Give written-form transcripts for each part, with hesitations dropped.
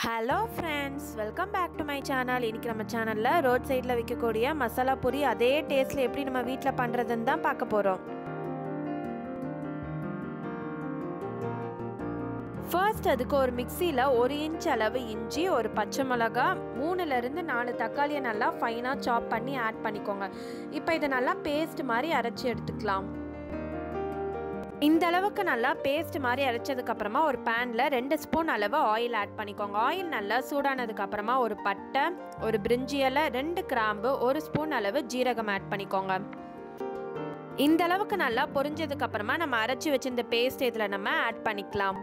Hello friends, welcome back to my channel. இன்னைக்கு நம்ம சேனல்ல ரோட் சைடுல விக்கக்கூடிய மசாலா பூரி அதே டேஸ்ட்ல எப்படி நம்ம வீட்ல பண்றதுன்னு தான் பார்க்க போறோம். ஃபர்ஸ்ட் அதுக்கு ஒரு மிக்ஸில 1 இன்ச் அளவு இஞ்சி, ஒரு பச்சை மிளகாய், 3 ல இருந்து 4 தக்காளியை நல்லா ஃபைனா சாப் பண்ணி ஆட் பண்ணிக்கோங்க. இப்போ இத நல்லா பேஸ்ட் மாதிரி அரைச்சு எடுத்துக்கலாம். இந்த அளவுக்கு நல்லா பேஸ்ட் மாதிரி அரைச்சதுக்கு அப்புறமா ஒரு பேன்ல 2 ஸ்பூன் அளவு ஆயில் ஆட் பண்ணிக்கோங்க. ஆயில் நல்லா சூடானதுக்கு அப்புறமா ஒரு பட்டை, ஒரு பிரிஞ்சி இலை, 2 கிராம்பு, 1 ஸ்பூன் அளவு ஜீரகம் ஆட் பண்ணிக்கோங்க. இந்த அளவுக்கு நல்லா பொரிஞ்சதுக்கு அப்புறமா நம்ம அரைச்சு வச்சிருந்த பேஸ்ட் இதுல நம்ம ஆட் பண்ணிக்கலாம்.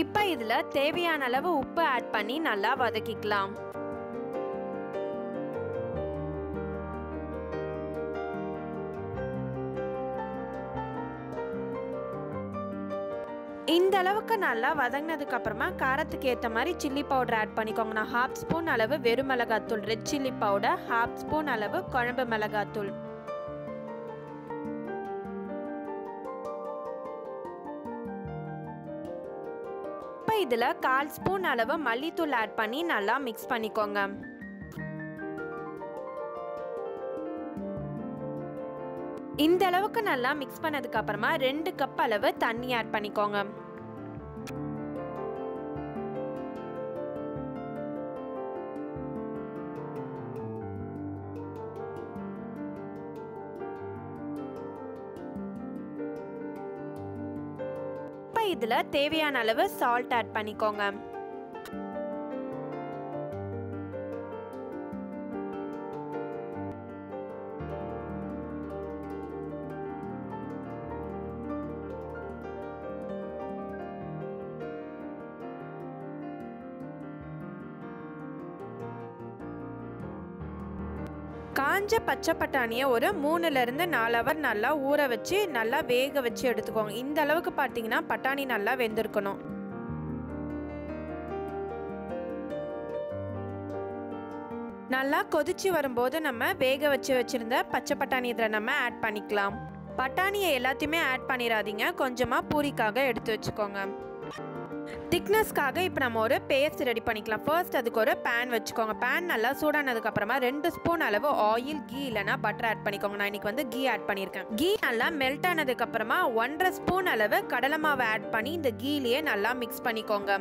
இப்போ இதுல தேவையான அளவு உப்பு ஆட் பண்ணி நல்லா வதக்கிக்கலாம். இந்த அளவுக்கு நல்லா வதங்கினதுக்கு அப்புறமா காரத்துக்கு ஏற்ற மாதிரி சில்லி பவுடர் ஆட் பண்ணிக்கோங்க. நான் 1/2 ஸ்பூன் அளவு வெறும் மிளகாத்தூள் ரெட் சில்லி பவுடர், 1/2 ஸ்பூன் அளவு குழம்பு மிளகாத்தூள், இதுல 1/4 ஸ்பூன் அளவு மல்லித்தூள் ஆட் பண்ணி நல்லா மிக்ஸ் பண்ணிக்கோங்க. இந்த அளவுக்கு நல்லா மிக்ஸ் பண்ணதுக்கு அப்புறமா 2 கப் அளவு தண்ணி ஆட் பண்ணிக்கோங்க. இதுல தேவையான அளவு சால்ட் ஆட் பண்ணிக்கோங்க. காஞ்ச பச்சை பட்டாணியை ஒரு 3 ல இருந்து 4 ஹவர் நல்லா ஊற வச்சு நல்லா வேக வச்சு எடுத்துக்கோங்க. இந்த அளவுக்கு பார்த்தீங்கன்னா பட்டாணி நல்லா வெந்திருக்கணும். நல்லா கொதிச்சு வரும்போது நம்ம வேக வச்சு வச்சிருந்த பச்சை பட்டாணி இதில் நம்ம ஆட் பண்ணிக்கலாம். பட்டாணியை எல்லாத்தையுமே ஆட் பண்ணிடாதீங்க, கொஞ்சமாக பூரிக்காக எடுத்து வச்சுக்கோங்க. திக்னஸ்க்காக இப்போ நம்ம ஒரு பேஸ்ட் ரெடி பண்ணிக்கலாம். ஃபர்ஸ்ட் அதுக்கு ஒரு பேன் வச்சுக்கோங்க. பேன் நல்லா சூடானதுக்கு அப்புறமா 2 ஸ்பூன் அளவு ஆயில், கீ இல்லைனா பட்டர் ஆட் பண்ணிக்கோங்க. நான் இன்னைக்கு கீ ஆட் பண்ணியிருக்கேன். கீ நல்லா மெல்ட் ஆனதுக்கு அப்புறமா 1/2 ஸ்பூன் அளவு கடலை மாவை ஆட் பண்ணி இந்த கீலையே நல்லா மிக்ஸ் பண்ணிக்கோங்க.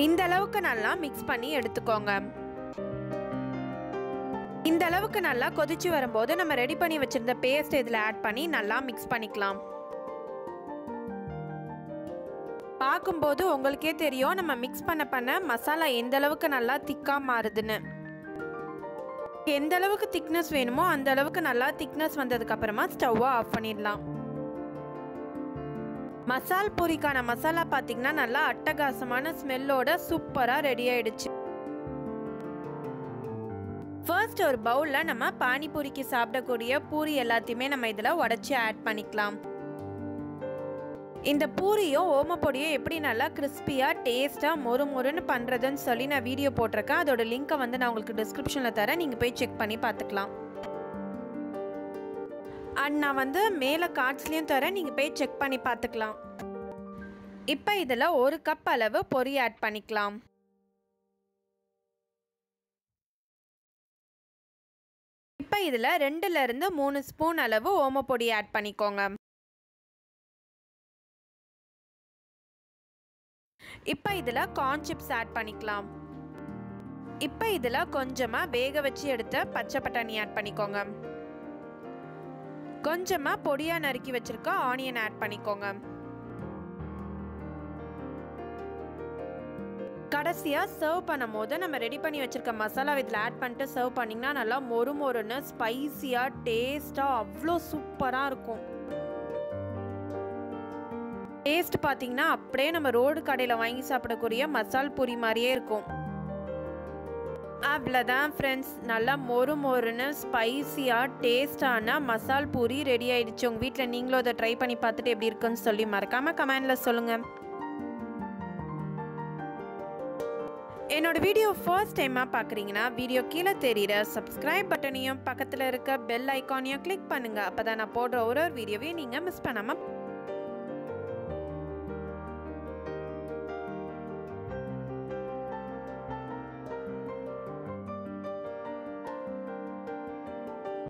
இந்த அளவுக்கு நல்லா மிக்ஸ் பண்ணி எடுத்துக்கோங்க. இந்த அளவுக்கு நல்லா கொதிச்சு வரும்போது நம்ம ரெடி பண்ணி வச்சிருந்த பேஸ்ட் இதில் ஆட் பண்ணி நல்லா மிக்ஸ் பண்ணிக்கலாம். பார்க்கும்போது உங்களுக்கே தெரியும் நம்ம மிக்ஸ் பண்ண மசாலா எந்த அளவுக்கு நல்லா திக்கா மாறுதுன்னு. எந்த அளவுக்கு திக்னஸ் வேணுமோ அந்த அளவுக்கு நல்லா திக்னஸ் வந்ததுக்கு அப்புறமா ஸ்டவ்வை ஆஃப் பண்ணிடலாம். மசால் பூரிக்கான மசாலா பார்த்தீங்கன்னா நல்லா அட்டகாசமான ஸ்மெல்லோட சூப்பராக ரெடி ஆயிடுச்சு. ஃபர்ஸ்ட் ஒரு பவுலில் நம்ம பானிபூரிக்கு சாப்பிடக்கூடிய பூரி எல்லாத்தையுமே நம்ம இதில் உடச்சி ஆட் பண்ணிக்கலாம். இந்த பூரியும் ஓமப்பொடியும் எப்படி நல்லா கிறிஸ்பியாக டேஸ்ட்டாக மொறுன்னு பண்ணுறதுன்னு சொல்லி நான் வீடியோ போட்டிருக்கேன். அதோட லிங்க்கை வந்து நான் உங்களுக்கு டிஸ்கிரிப்ஷனில் தரேன், நீங்கள் போய் செக் பண்ணி பார்த்துக்கலாம். அண்ட் நான் மேலே கார்ட்ஸ்லேயும் தரேன், நீங்கள் போய் செக் பண்ணி பார்த்துக்கலாம். இப்போ இதில் 1 கப் அளவு பொரி ஆட் பண்ணிக்கலாம். இப்போ இதில் 2 ல இருந்து 3 ஸ்பூன் அளவு ஓமப்பொடி ஆட் பண்ணிக்கோங்க. இப்போ இதில் கார்ன் சிப்ஸ் ஆட் பண்ணிக்கலாம். இப்போ இதில் கொஞ்சமாக வேக வச்சு எடுத்த பச்சை பட்டாணி ஆட் பண்ணிக்கோங்க. கொஞ்சமாக பொடியாக நறுக்கி வச்சிருக்க ஆனியன் ஆட் பண்ணிக்கோங்க. கடைசியாக சர்வ் பண்ணும் போது நம்ம ரெடி பண்ணி வச்சிருக்க மசாலா இதில் ஆட் பண்ணிட்டு சர்வ் பண்ணிங்கன்னா நல்லா மொறுன்னு ஸ்பைசியாக டேஸ்ட்டாக அவ்வளோ சூப்பராக இருக்கும். டேஸ்ட் பார்த்தீங்கன்னா அப்படியே நம்ம ரோடு கடையில் வாங்கி சாப்பிடக்கூடிய மசால் பூரி மாதிரியே இருக்கும். அவ்வளோதான் ஃப்ரெண்ட்ஸ், நல்லா மொறு மொறுன்னு ஸ்பைசியாக டேஸ்டான மசால் பூரி ரெடி ஆகிடுச்சு. உங்கள் வீட்டில் நீங்களும் அதை ட்ரை பண்ணி பார்த்துட்டு எப்படி இருக்குன்னு சொல்லி மறக்காமல் கமெண்டில் சொல்லுங்கள். என்னோடய வீடியோ ஃபர்ஸ்ட் டைமாக பார்க்குறீங்கன்னா வீடியோ கீழே தெரிகிற சப்ஸ்கிரைப் பட்டனையும் பக்கத்தில் இருக்க பெல் ஐக்கானையும் கிளிக் பண்ணுங்கள். அப்போ தான் நான் போடுற ஒரு வீடியோவையும் நீங்கள் மிஸ் பண்ணாமல்